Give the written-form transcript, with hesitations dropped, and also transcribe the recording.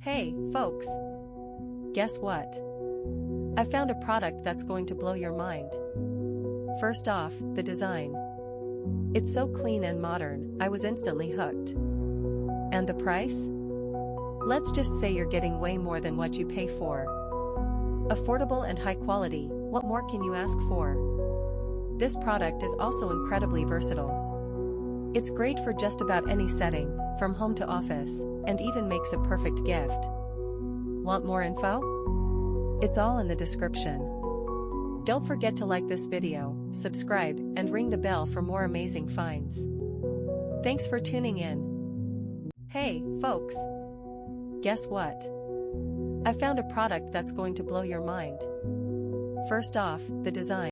Hey, folks! Guess what? I found a product that's going to blow your mind. First off, the design. It's so clean and modern, I was instantly hooked. And the price? Let's just say you're getting way more than what you pay for. Affordable and high quality, what more can you ask for? This product is also incredibly versatile. It's great for just about any setting, from home to office, and even makes a perfect gift. Want more info? It's all in the description. Don't forget to like this video, subscribe, and ring the bell for more amazing finds. Thanks for tuning in. Hey, folks! Guess what? I found a product that's going to blow your mind. First off, the design.